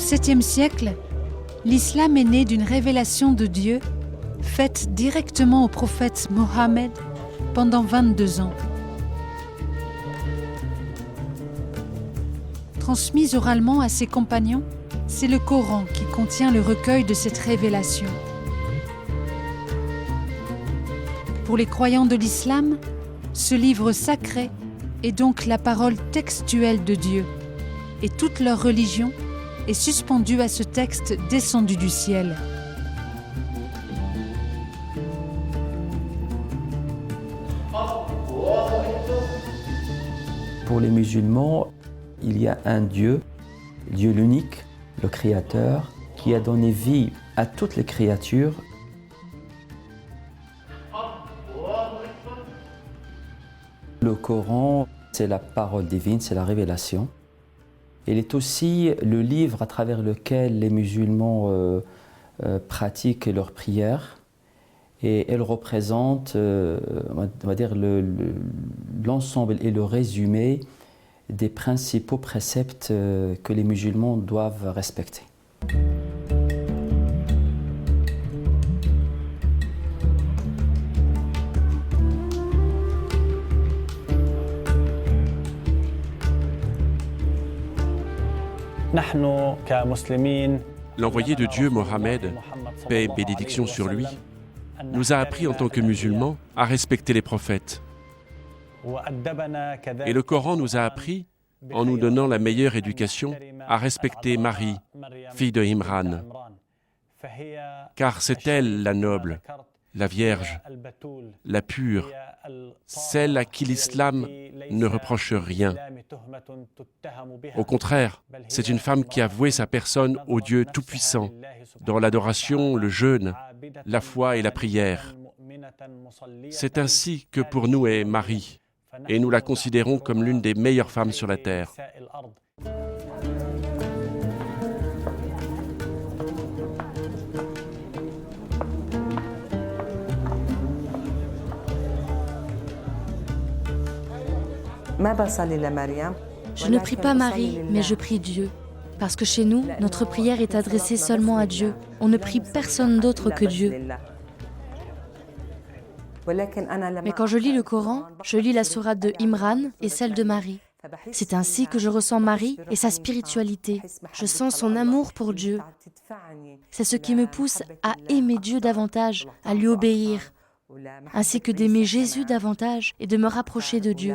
7e siècle, l'islam est né d'une révélation de Dieu faite directement au prophète Mohammed pendant 22 ans. Transmise oralement à ses compagnons, c'est le Coran qui contient le recueil de cette révélation. Pour les croyants de l'islam, ce livre sacré est donc la parole textuelle de Dieu, et toute leur religion est suspendue à ce texte descendu du ciel. Pour les musulmans, il y a un Dieu, Dieu l'unique, le Créateur, qui a donné vie à toutes les créatures. Le Coran, c'est la parole divine, c'est la révélation. Il est aussi le livre à travers lequel les musulmans pratiquent leurs prières. Et elle représente, on va dire, l'ensemble et le résumé des principaux préceptes que les musulmans doivent respecter. L'envoyé de Dieu, Mohammed, paix et bénédiction sur lui, nous a appris en tant que musulmans à respecter les prophètes. Et le Coran nous a appris, en nous donnant la meilleure éducation, à respecter Marie, fille de Imran. Car c'est elle la noble, la vierge, la pure, celle à qui l'islam ne reproche rien. Au contraire, c'est une femme qui a voué sa personne au Dieu Tout-Puissant, dans l'adoration, le jeûne, la foi et la prière. C'est ainsi que pour nous est Marie, et nous la considérons comme l'une des meilleures femmes sur la terre. Je ne prie pas Marie, mais je prie Dieu. Parce que chez nous, notre prière est adressée seulement à Dieu. On ne prie personne d'autre que Dieu. Mais quand je lis le Coran, je lis la sourate de Imran et celle de Marie. C'est ainsi que je ressens Marie et sa spiritualité. Je sens son amour pour Dieu. C'est ce qui me pousse à aimer Dieu davantage, à lui obéir, ainsi que d'aimer Jésus davantage et de me rapprocher de Dieu.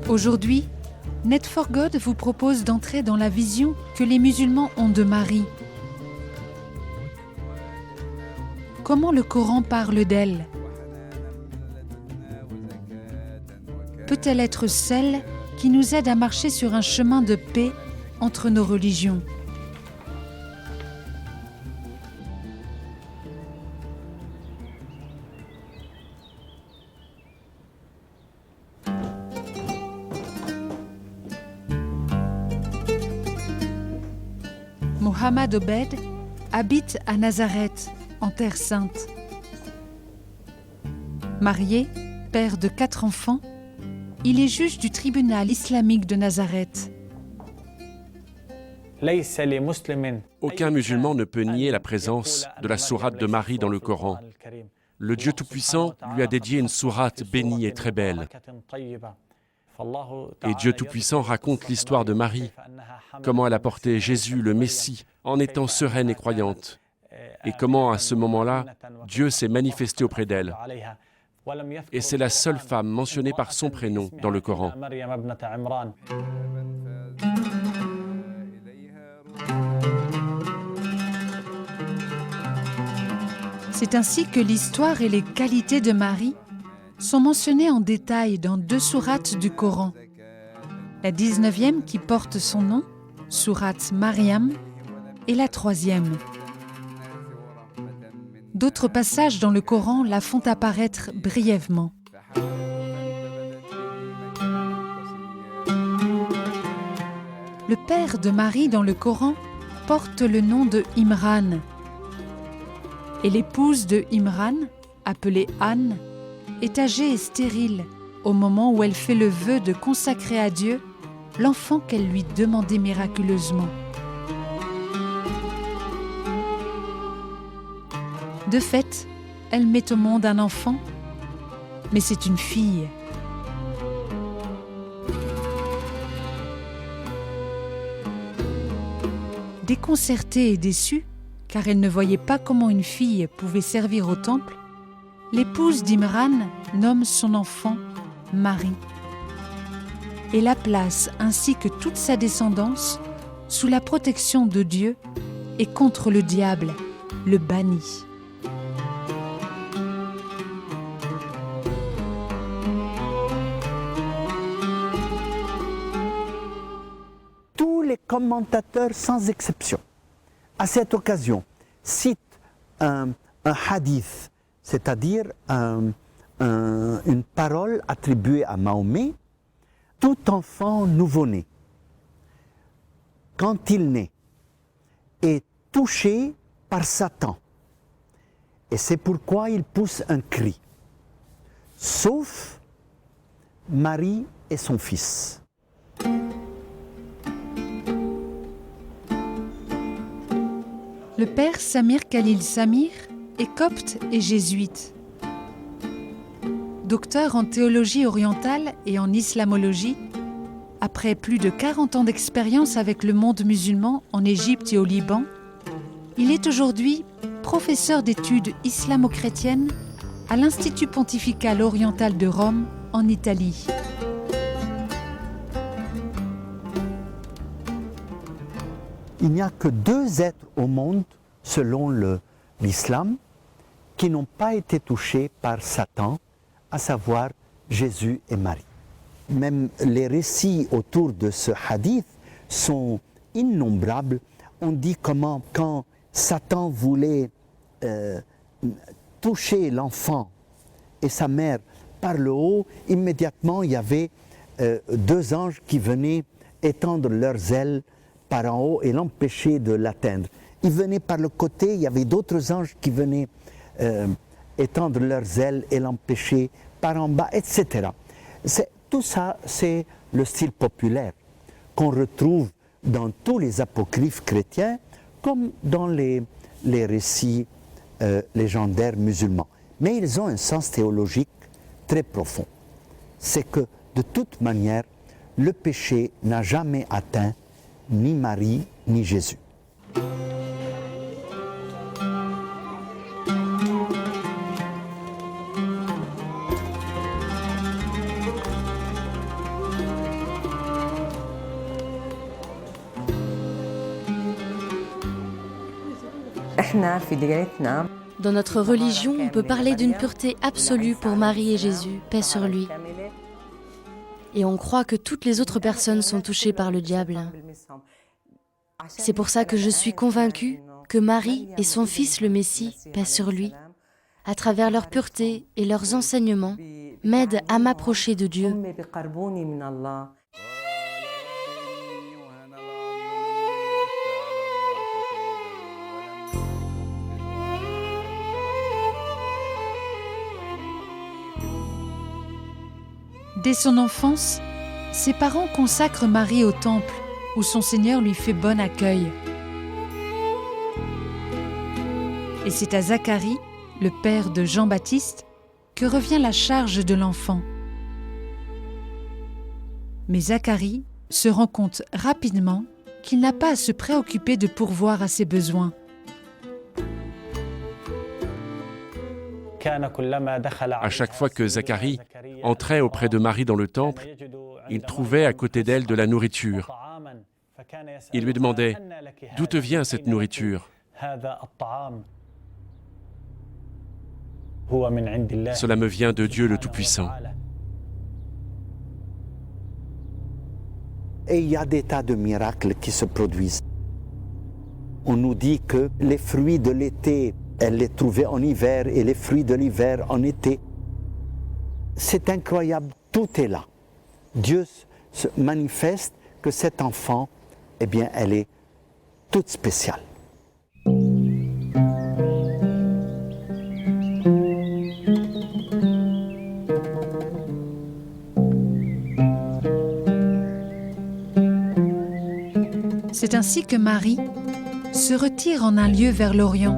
Aujourd'hui, Net for God vous propose d'entrer dans la vision que les musulmans ont de Marie. Comment le Coran parle d'elle? Peut-elle être celle qui nous aide à marcher sur un chemin de paix entre nos religions? Mohammed Obed habite à Nazareth, en Terre Sainte. Marié, père de 4 enfants, il est juge du tribunal islamique de Nazareth. Aucun musulman ne peut nier la présence de la sourate de Marie dans le Coran. Le Dieu Tout-Puissant lui a dédié une sourate bénie et très belle. Et Dieu Tout-Puissant raconte l'histoire de Marie, comment elle a porté Jésus, le Messie, en étant sereine et croyante, et comment, à ce moment-là, Dieu s'est manifesté auprès d'elle. Et c'est la seule femme mentionnée par son prénom dans le Coran. C'est ainsi que l'histoire et les qualités de Marie sont mentionnées en détail dans 2 sourates du Coran. La 19e qui porte son nom, sourate Mariam, et la 3e. D'autres passages dans le Coran la font apparaître brièvement. Le père de Marie dans le Coran porte le nom de Imran. Et l'épouse de Imran, appelée Anne, est âgée et stérile au moment où elle fait le vœu de consacrer à Dieu l'enfant qu'elle lui demandait miraculeusement. De fait, elle met au monde un enfant, mais c'est une fille. Déconcertée et déçue, car elle ne voyait pas comment une fille pouvait servir au temple, l'épouse d'Imran nomme son enfant Marie et la place ainsi que toute sa descendance sous la protection de Dieu et contre le diable, le banni. Tous les commentateurs, sans exception, à cette occasion, citent un hadith, c'est-à-dire une parole attribuée à Mahomet. Tout enfant nouveau-né, quand il naît, est touché par Satan. Et c'est pourquoi il pousse un cri, sauf Marie et son fils. Le père Samir Khalil Samir est copte et jésuite. Docteur en théologie orientale et en islamologie, après plus de 40 ans d'expérience avec le monde musulman en Égypte et au Liban, il est aujourd'hui professeur d'études islamo-chrétiennes à l'Institut pontifical oriental de Rome, en Italie. Il n'y a que 2 êtres au monde, selon l'islam, qui n'ont pas été touchés par Satan, à savoir Jésus et Marie. Même les récits autour de ce hadith sont innombrables. On dit comment, quand Satan voulait toucher l'enfant et sa mère par le haut, immédiatement il y avait 2 anges qui venaient étendre leurs ailes par en haut et l'empêcher de l'atteindre. Ils venaient par le côté, il y avait d'autres anges qui venaient étendre leurs ailes et l'empêcher par en bas, etc. Tout ça, c'est le style populaire qu'on retrouve dans tous les apocryphes chrétiens comme dans les récits légendaires musulmans. Mais ils ont un sens théologique très profond. C'est que, de toute manière, le péché n'a jamais atteint ni Marie ni Jésus. Dans notre religion, on peut parler d'une pureté absolue pour Marie et Jésus, paix sur lui. Et on croit que toutes les autres personnes sont touchées par le diable. C'est pour ça que je suis convaincue que Marie et son fils le Messie, paix sur lui, à travers leur pureté et leurs enseignements, m'aident à m'approcher de Dieu. Dès son enfance, ses parents consacrent Marie au temple, où son Seigneur lui fait bon accueil. Et c'est à Zacharie, le père de Jean-Baptiste, que revient la charge de l'enfant. Mais Zacharie se rend compte rapidement qu'il n'a pas à se préoccuper de pourvoir à ses besoins. À chaque fois que Zacharie entrait auprès de Marie dans le temple, il trouvait à côté d'elle de la nourriture. Il lui demandait « D'où te vient cette nourriture ?» « Cela me vient de Dieu le Tout-Puissant. » Et il y a des tas de miracles qui se produisent. On nous dit que les fruits de l'été, elle les trouvait en hiver et les fruits de l'hiver en été. C'est incroyable, tout est là. Dieu se manifeste que cet enfant eh bien, elle est toute spéciale. C'est ainsi que Marie se retire en un lieu vers l'Orient,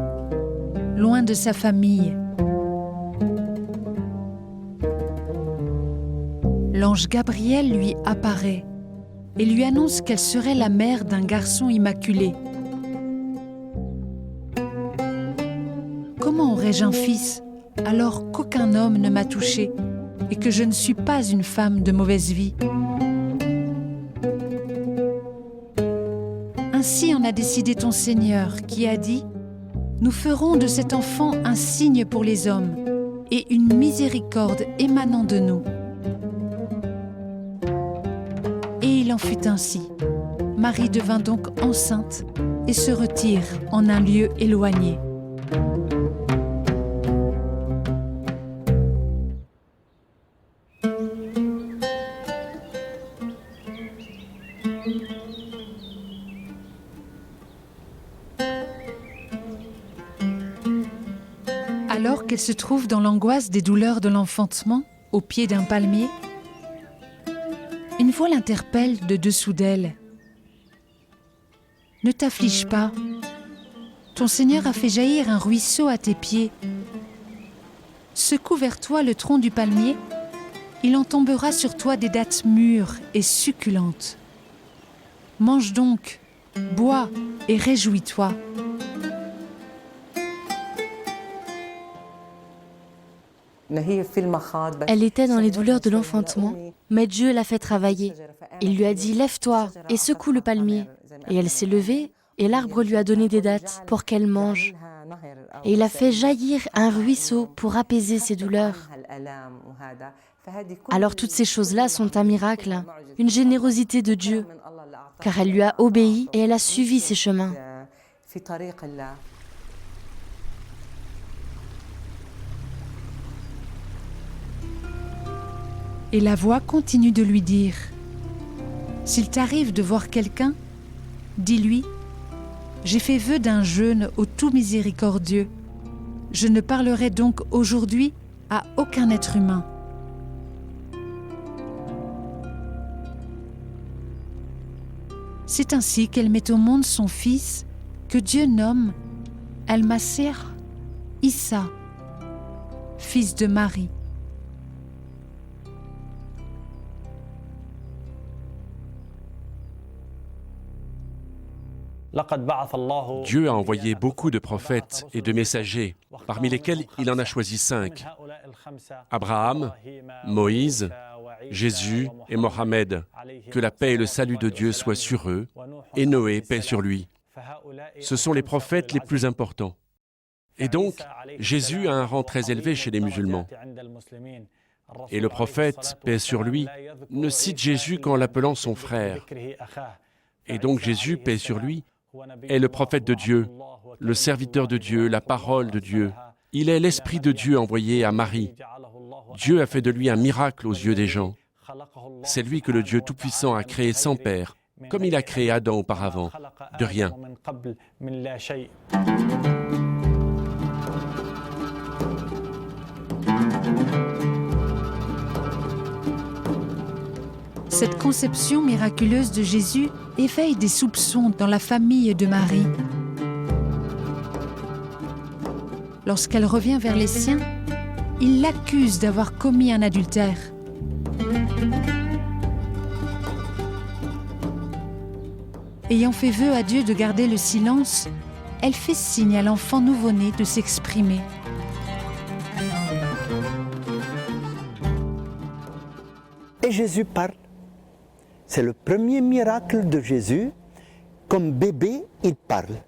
loin de sa famille. L'ange Gabriel lui apparaît et lui annonce qu'elle serait la mère d'un garçon immaculé. Comment aurais-je un fils alors qu'aucun homme ne m'a touchée et que je ne suis pas une femme de mauvaise vie? Ainsi en a décidé ton Seigneur, qui a dit « Nous ferons de cet enfant un signe pour les hommes et une miséricorde émanant de nous. » Et il en fut ainsi. Marie devint donc enceinte et se retire en un lieu éloigné. Alors qu'elle se trouve dans l'angoisse des douleurs de l'enfantement, au pied d'un palmier, une voix l'interpelle de dessous d'elle. « Ne t'afflige pas, ton Seigneur a fait jaillir un ruisseau à tes pieds. Secoue vers toi le tronc du palmier, il en tombera sur toi des dattes mûres et succulentes. Mange donc, bois et réjouis-toi. » Elle était dans les douleurs de l'enfantement, mais Dieu l'a fait travailler. Il lui a dit « Lève-toi et secoue le palmier ». Et elle s'est levée et l'arbre lui a donné des dattes pour qu'elle mange. Et il a fait jaillir un ruisseau pour apaiser ses douleurs. Alors toutes ces choses-là sont un miracle, une générosité de Dieu, car elle lui a obéi et elle a suivi ses chemins. Et la voix continue de lui dire « S'il t'arrive de voir quelqu'un, dis-lui « J'ai fait vœu d'un jeûne au tout miséricordieux. Je ne parlerai donc aujourd'hui à aucun être humain. » C'est ainsi qu'elle met au monde son fils, que Dieu nomme Al-Masih Issa, fils de Marie. Dieu a envoyé beaucoup de prophètes et de messagers, parmi lesquels il en a choisi 5. Abraham, Moïse, Jésus et Mohammed. Que la paix et le salut de Dieu soient sur eux, et Noé, paix sur lui. Ce sont les prophètes les plus importants. Et donc, Jésus a un rang très élevé chez les musulmans. Et le prophète, paix sur lui, ne cite Jésus qu'en l'appelant son frère. Et donc Jésus, paix sur lui, est le prophète de Dieu, le serviteur de Dieu, la parole de Dieu. Il est l'Esprit de Dieu envoyé à Marie. Dieu a fait de lui un miracle aux yeux des gens. C'est lui que le Dieu Tout-Puissant a créé sans père, comme il a créé Adam auparavant, de rien. Cette conception miraculeuse de Jésus éveille des soupçons dans la famille de Marie. Lorsqu'elle revient vers les siens, ils l'accusent d'avoir commis un adultère. Ayant fait vœu à Dieu de garder le silence, elle fait signe à l'enfant nouveau-né de s'exprimer. Et Jésus parle. C'est le premier miracle de Jésus. Comme bébé, il parle.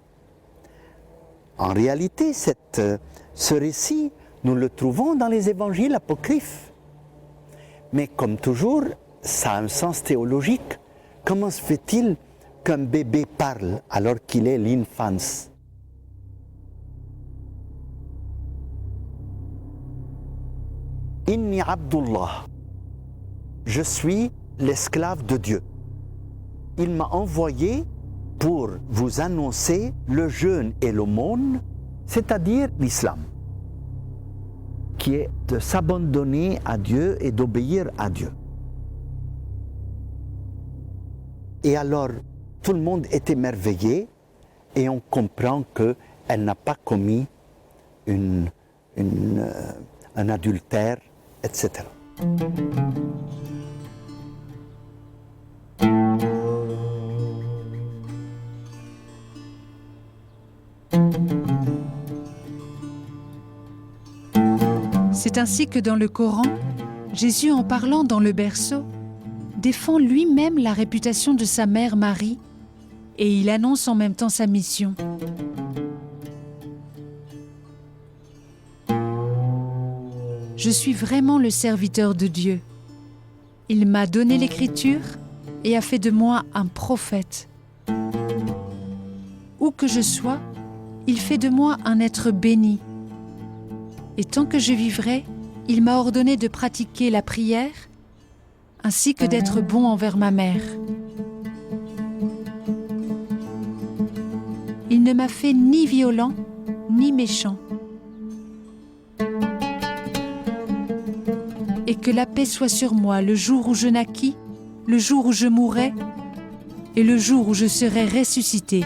En réalité, ce récit, nous le trouvons dans les évangiles apocryphes. Mais comme toujours, ça a un sens théologique. Comment se fait-il qu'un bébé parle alors qu'il est l'infance? Inni Abdullah. Je suis l'esclave de Dieu. Il m'a envoyé pour vous annoncer le jeûne et l'aumône, c'est-à-dire l'islam, qui est de s'abandonner à Dieu et d'obéir à Dieu. Et alors, tout le monde est émerveillé et on comprend qu'elle n'a pas commis un adultère, etc. C'est ainsi que dans le Coran, Jésus, en parlant dans le berceau, défend lui-même la réputation de sa mère Marie et il annonce en même temps sa mission. Je suis vraiment le serviteur de Dieu. Il m'a donné l'écriture et a fait de moi un prophète. Où que je sois, il fait de moi un être béni. Et tant que je vivrai, il m'a ordonné de pratiquer la prière ainsi que d'être bon envers ma mère. Il ne m'a fait ni violent, ni méchant. Et que la paix soit sur moi le jour où je naquis, le jour où je mourrai et le jour où je serai ressuscité.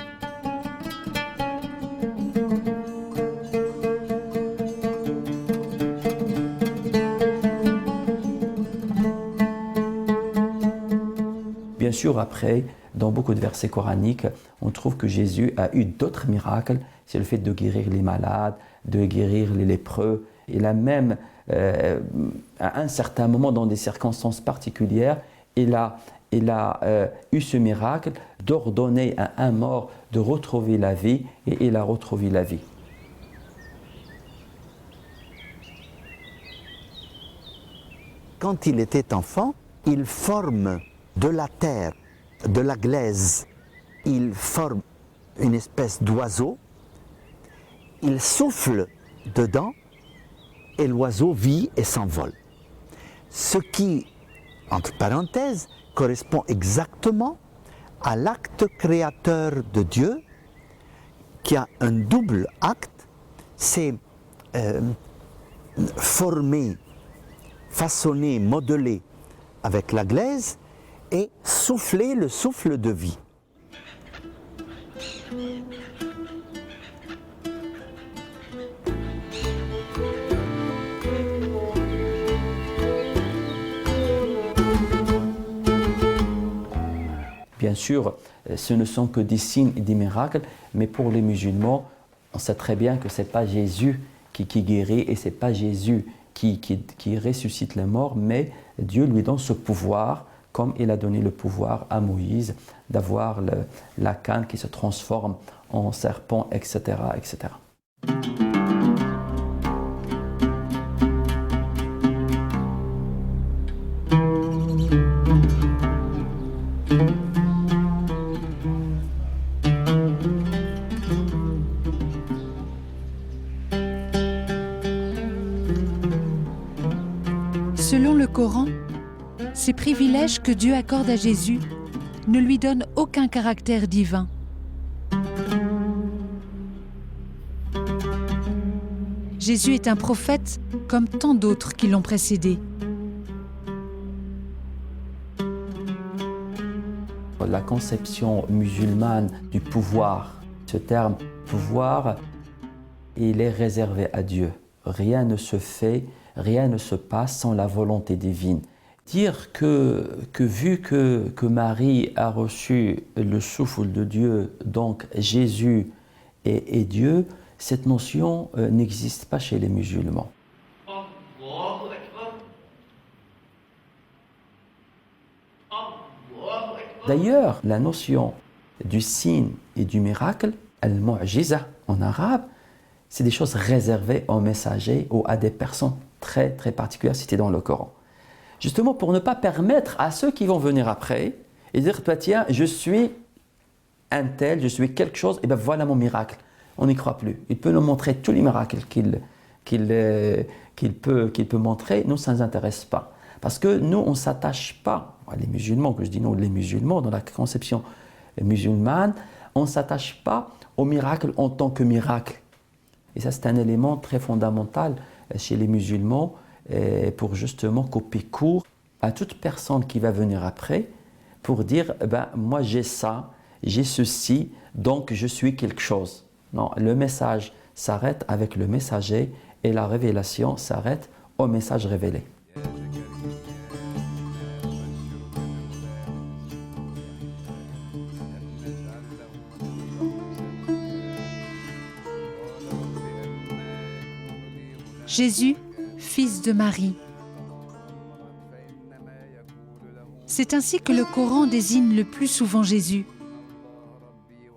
Bien sûr, après, dans beaucoup de versets coraniques, on trouve que Jésus a eu d'autres miracles. C'est le fait de guérir les malades, de guérir les lépreux. Il a même, à un certain moment, dans des circonstances particulières, il a eu ce miracle d'ordonner à un mort de retrouver la vie, et il a retrouvé la vie. Quand il était enfant, il forme de la terre, de la glaise, il forme une espèce d'oiseau, il souffle dedans et l'oiseau vit et s'envole. Ce qui, entre parenthèses, correspond exactement à l'acte créateur de Dieu, qui a un double acte, c'est former, façonner, modeler avec la glaise et souffler le souffle de vie. Bien sûr, ce ne sont que des signes et des miracles, mais pour les musulmans, on sait très bien que ce n'est pas Jésus qui guérit et ce n'est pas Jésus qui ressuscite les morts, mais Dieu lui donne ce pouvoir, comme il a donné le pouvoir à Moïse d'avoir la canne qui se transforme en serpent, etc., etc. Selon le Coran, ces privilèges que Dieu accorde à Jésus ne lui donnent aucun caractère divin. Jésus est un prophète comme tant d'autres qui l'ont précédé. La conception musulmane du pouvoir, ce terme pouvoir, il est réservé à Dieu. Rien ne se fait, rien ne se passe sans la volonté divine. Dire que vu que Marie a reçu le souffle de Dieu, donc Jésus est Dieu, cette notion n'existe pas chez les musulmans. D'ailleurs, la notion du signe et du miracle, al-mu'jiza en arabe, c'est des choses réservées aux messagers ou à des personnes très très particulières citées dans le Coran. Justement pour ne pas permettre à ceux qui vont venir après et dire toi tiens, je suis un tel, je suis quelque chose, et bien voilà mon miracle. On n'y croit plus. Il peut nous montrer tous les miracles qu'il peut montrer, nous ça ne nous intéresse pas. Parce que nous on ne s'attache pas, les musulmans, que je dis nous, les musulmans, dans la conception musulmane, on ne s'attache pas au miracle en tant que miracle. Et ça, c'est un élément très fondamental chez les musulmans pour justement couper court à toute personne qui va venir après pour dire moi j'ai ça, j'ai ceci, donc je suis quelque chose. Non, le message s'arrête avec le messager et la révélation s'arrête au message révélé. Jésus, fils de Marie. C'est ainsi que le Coran désigne le plus souvent Jésus.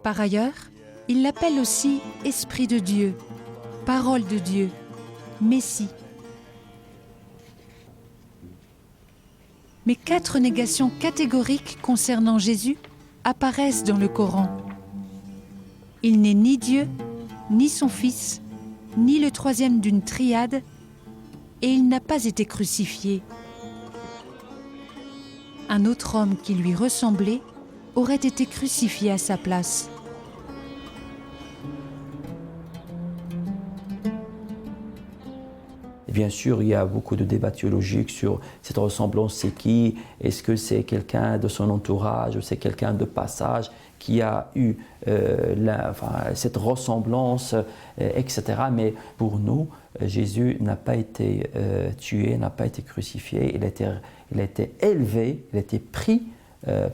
Par ailleurs, il l'appelle aussi Esprit de Dieu, Parole de Dieu, Messie. Mais 4 négations catégoriques concernant Jésus apparaissent dans le Coran. Il n'est ni Dieu, ni son Fils, ni le troisième d'une triade, et il n'a pas été crucifié. Un autre homme qui lui ressemblait aurait été crucifié à sa place. Et bien sûr, il y a beaucoup de débats théologiques sur cette ressemblance, c'est qui? Est-ce que c'est quelqu'un de son entourage ou c'est quelqu'un de passage qui a eu cette ressemblance, etc. Mais pour nous, Jésus n'a pas été tué, n'a pas été crucifié, il a été élevé, il a été pris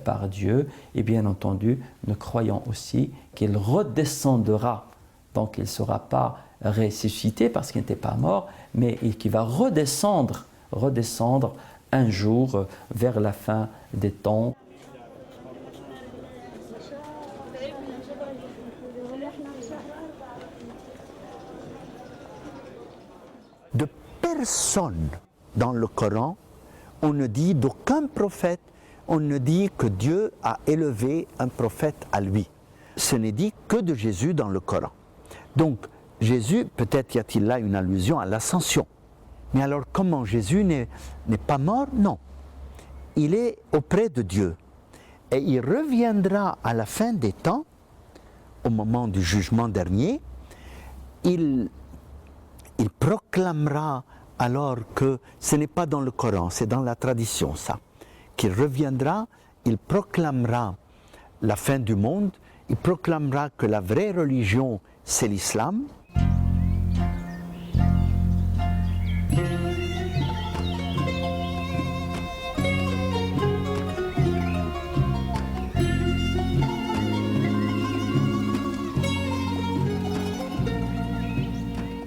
par Dieu. Et bien entendu, nous croyons aussi qu'il redescendra. Donc il ne sera pas ressuscité parce qu'il n'était pas mort, mais qu'il va redescendre un jour vers la fin des temps. De personne dans le Coran, on ne dit d'aucun prophète, on ne dit que Dieu a élevé un prophète à lui. Ce n'est dit que de Jésus dans le Coran. Donc, Jésus, peut-être y a-t-il là une allusion à l'ascension. Mais alors, comment Jésus n'est pas mort? Non. Il est auprès de Dieu. Et il reviendra à la fin des temps, au moment du jugement dernier. Il proclamera alors que ce n'est pas dans le Coran, c'est dans la tradition ça, qu'il reviendra, il proclamera la fin du monde, il proclamera que la vraie religion c'est l'islam.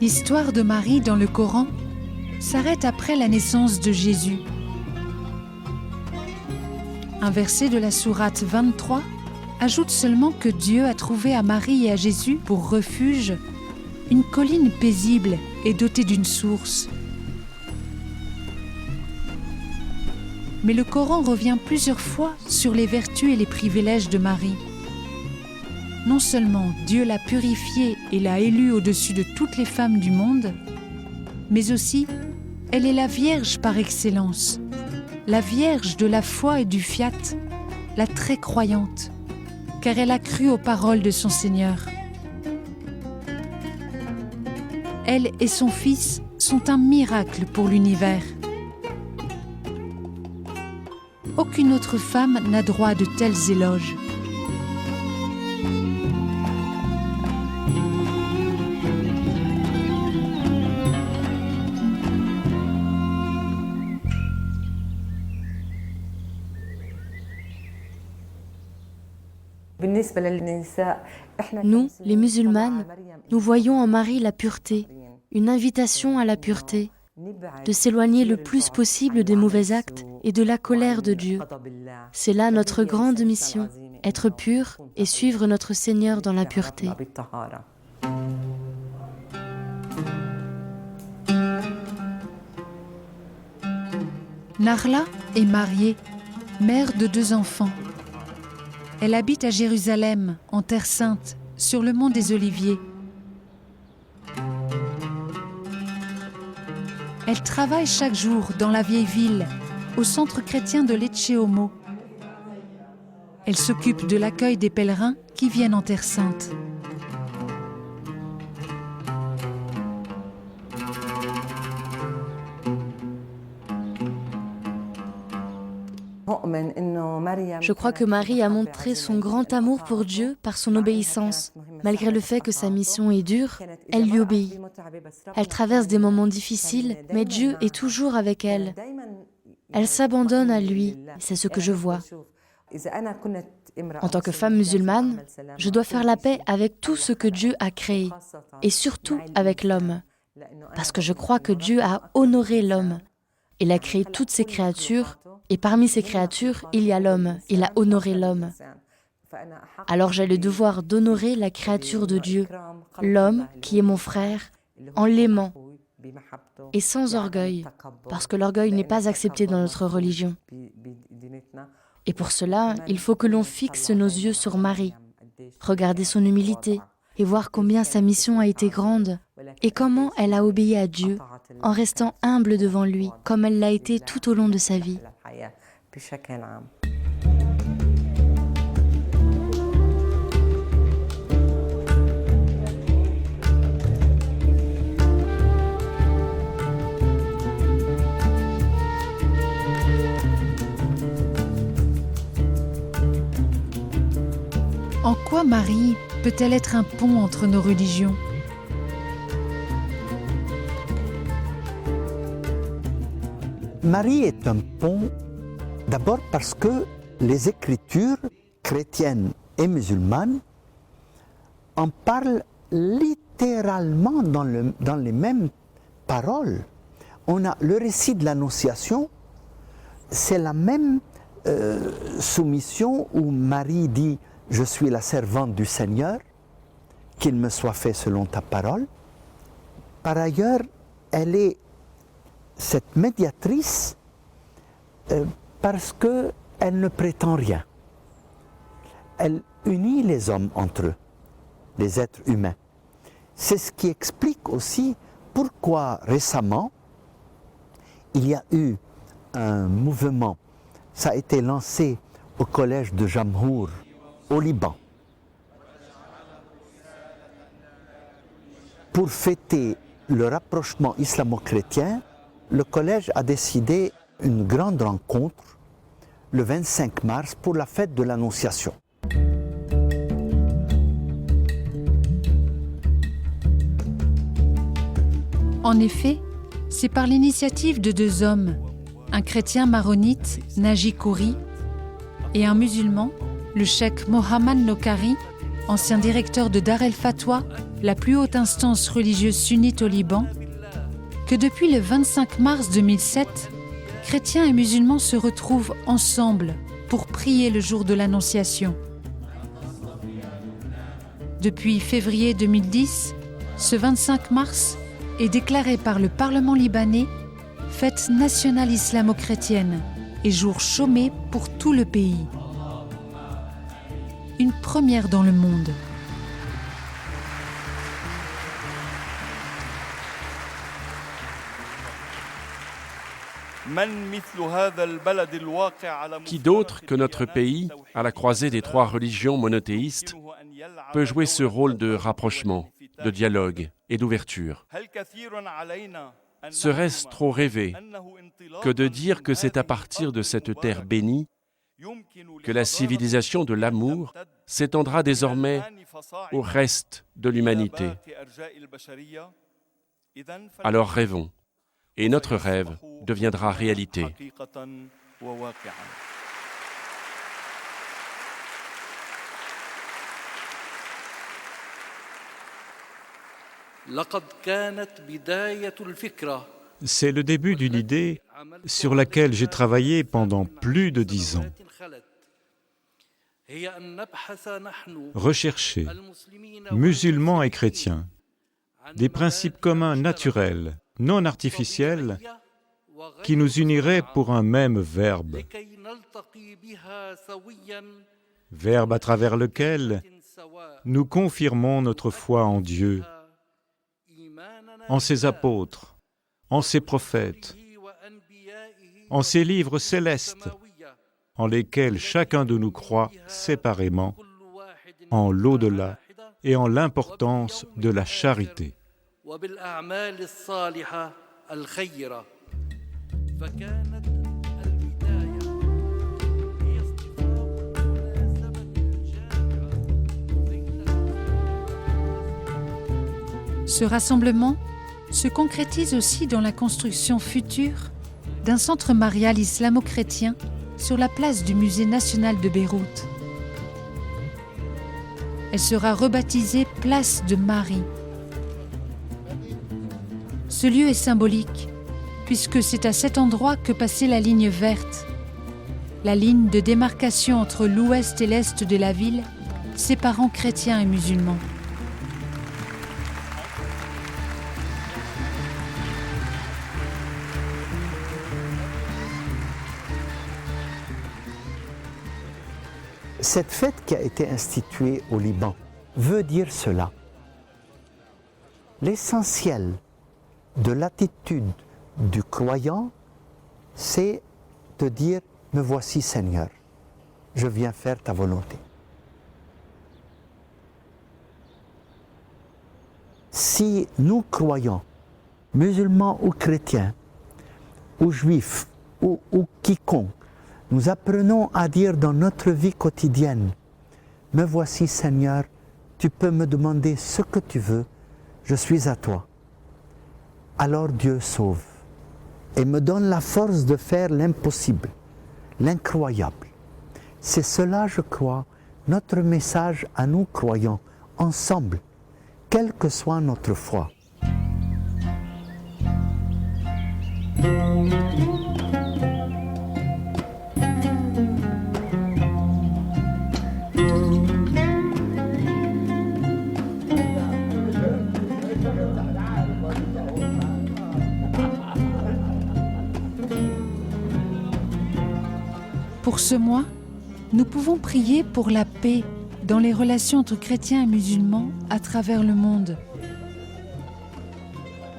L'histoire de Marie dans le Coran s'arrête après la naissance de Jésus. Un verset de la sourate 23 ajoute seulement que Dieu a trouvé à Marie et à Jésus pour refuge une colline paisible et dotée d'une source. Mais le Coran revient plusieurs fois sur les vertus et les privilèges de Marie. Non seulement Dieu l'a purifiée et l'a élue au-dessus de toutes les femmes du monde, mais aussi elle est la Vierge par excellence, la Vierge de la foi et du fiat, la très croyante, car elle a cru aux paroles de son Seigneur. Elle et son Fils sont un miracle pour l'univers. Aucune autre femme n'a droit à de tels éloges. Nous, les musulmanes, nous voyons en Marie la pureté, une invitation à la pureté, de s'éloigner le plus possible des mauvais actes et de la colère de Dieu. C'est là notre grande mission, être pur et suivre notre Seigneur dans la pureté. Narla est mariée, mère de 2 enfants. Elle habite à Jérusalem, en Terre Sainte, sur le mont des Oliviers. Elle travaille chaque jour dans la vieille ville, au centre chrétien de Lecce Homo. Elle s'occupe de l'accueil des pèlerins qui viennent en Terre Sainte. Je crois que Marie a montré son grand amour pour Dieu par son obéissance. Malgré le fait que sa mission est dure, elle lui obéit. Elle traverse des moments difficiles, mais Dieu est toujours avec elle. Elle s'abandonne à lui, c'est ce que je vois. En tant que femme musulmane, je dois faire la paix avec tout ce que Dieu a créé, et surtout avec l'homme, parce que je crois que Dieu a honoré l'homme. Il a créé toutes ces créatures, et parmi ces créatures, il y a l'homme. Il a honoré l'homme. Alors j'ai le devoir d'honorer la créature de Dieu, l'homme qui est mon frère, en l'aimant, et sans orgueil, parce que l'orgueil n'est pas accepté dans notre religion. Et pour cela, il faut que l'on fixe nos yeux sur Marie, regarder son humilité et voir combien sa mission a été grande et comment elle a obéi à Dieu en restant humble devant lui, comme elle l'a été tout au long de sa vie. En quoi Marie peut-elle être un pont entre nos religions ? Marie est un pont d'abord parce que les écritures chrétiennes et musulmanes en parlent littéralement dans les mêmes paroles. On a le récit de l'Annonciation, c'est la même soumission où Marie dit « Je suis la servante du Seigneur, qu'il me soit fait selon ta parole ». Par ailleurs, elle est cette médiatrice parce qu'elle ne prétend rien. Elle unit les hommes entre eux, les êtres humains. C'est ce qui explique aussi pourquoi récemment, il y a eu un mouvement, ça a été lancé au collège de Jamhour, au Liban, pour fêter le rapprochement islamo-chrétien. Le collège a décidé une grande rencontre le 25 mars pour la fête de l'Annonciation. En effet, c'est par l'initiative de deux hommes, un chrétien maronite, Naji Khouri, et un musulman, le cheikh Mohammad Nokari, ancien directeur de Dar el-Fatwa, la plus haute instance religieuse sunnite au Liban, que depuis le 25 mars 2007, chrétiens et musulmans se retrouvent ensemble pour prier le jour de l'Annonciation. Depuis février 2010, ce 25 mars est déclaré par le Parlement libanais fête nationale islamo-chrétienne et jour chômé pour tout le pays. Une première dans le monde. Qui d'autre que notre pays, à la croisée des trois religions monothéistes, peut jouer ce rôle de rapprochement, de dialogue et d'ouverture? Serait-ce trop rêvé que de dire que c'est à partir de cette terre bénie que la civilisation de l'amour s'étendra désormais au reste de l'humanité? Alors rêvons, et notre rêve deviendra réalité. C'est le début d'une idée sur laquelle j'ai travaillé pendant plus de 10 ans. Rechercher, musulmans et chrétiens, des principes communs naturels, non artificiels, qui nous uniraient pour un même verbe. Verbe à travers lequel nous confirmons notre foi en Dieu, en ses apôtres, en ses prophètes, en ses livres célestes, en lesquels chacun de nous croit séparément, en l'au-delà et en l'importance de la charité. Ce rassemblement se concrétise aussi dans la construction future d'un centre marial islamo-chrétien sur la place du Musée national de Beyrouth. Elle sera rebaptisée Place de Marie. Ce lieu est symbolique, puisque c'est à cet endroit que passait la ligne verte, la ligne de démarcation entre l'ouest et l'est de la ville, séparant chrétiens et musulmans. Cette fête qui a été instituée au Liban veut dire cela. L'essentiel de l'attitude du croyant, c'est de dire « Me voici Seigneur, je viens faire ta volonté ». Si nous croyons, musulmans ou chrétiens, ou juifs, ou quiconque, nous apprenons à dire dans notre vie quotidienne, « Me voici Seigneur, tu peux me demander ce que tu veux, je suis à toi ». Alors Dieu sauve et me donne la force de faire l'impossible, l'incroyable. C'est cela, je crois, notre message à nous croyants, ensemble, quelle que soit notre foi. Pour ce mois, nous pouvons prier pour la paix dans les relations entre chrétiens et musulmans à travers le monde.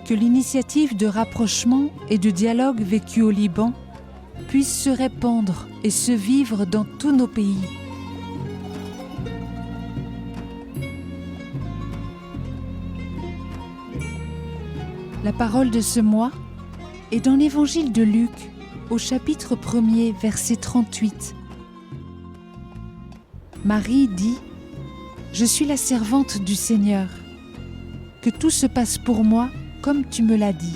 Que l'initiative de rapprochement et de dialogue vécue au Liban puisse se répandre et se vivre dans tous nos pays. La parole de ce mois est dans l'Évangile de Luc, au chapitre 1er, verset 38. Marie dit « Je suis la servante du Seigneur. Que tout se passe pour moi comme tu me l'as dit. »